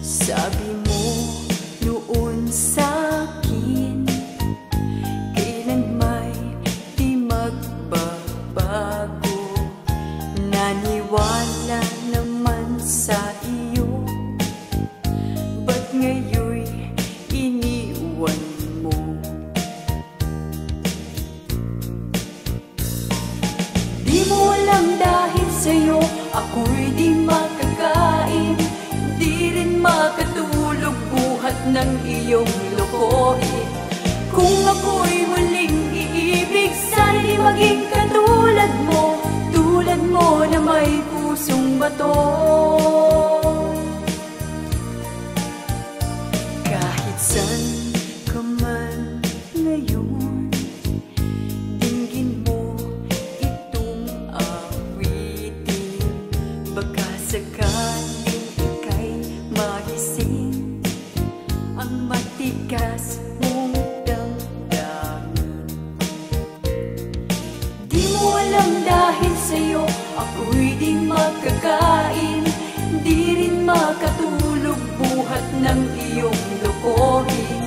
Sabi mo noon sa'kin, kailan may di magbabago. Naniwala naman sa iyo, ba't ngayon'y iniwan mo? Di mo alam dahil sa'yo ako'y di makakain, di rin makatulog buhat ng iyong lokohin. Kung ako'y muling iibig, sana di maging katulad mo, tulad mo na may pusong bato. Kahit saan ka man ngayon, dinggin mo itong awitin. Baka sakaling ika'y magising ang matigas mong damdamin. Di mo alam dahil sa'yo ako'y di makakain, di rin makatulog buhat ng iyong lokohin.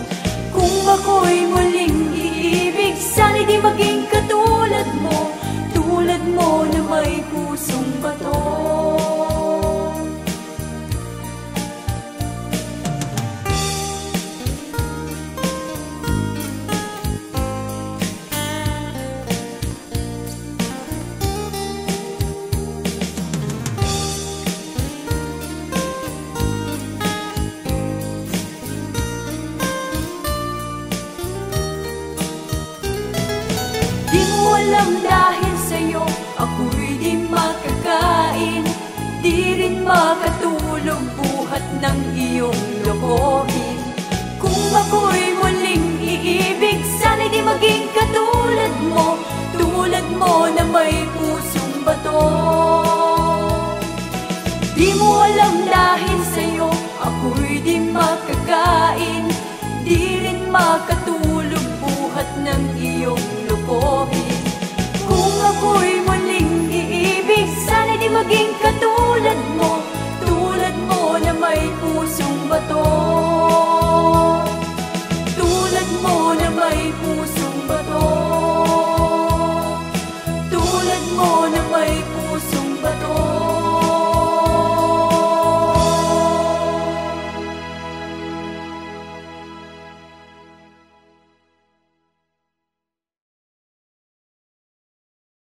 Kung ako'y muling iibig, sana'y di maging katulad mo, tulad mo na may pusong bato. Di mo alam dahil sa'yo ako'y di makakain, di rin makatulog buhat ng iyong lokohin.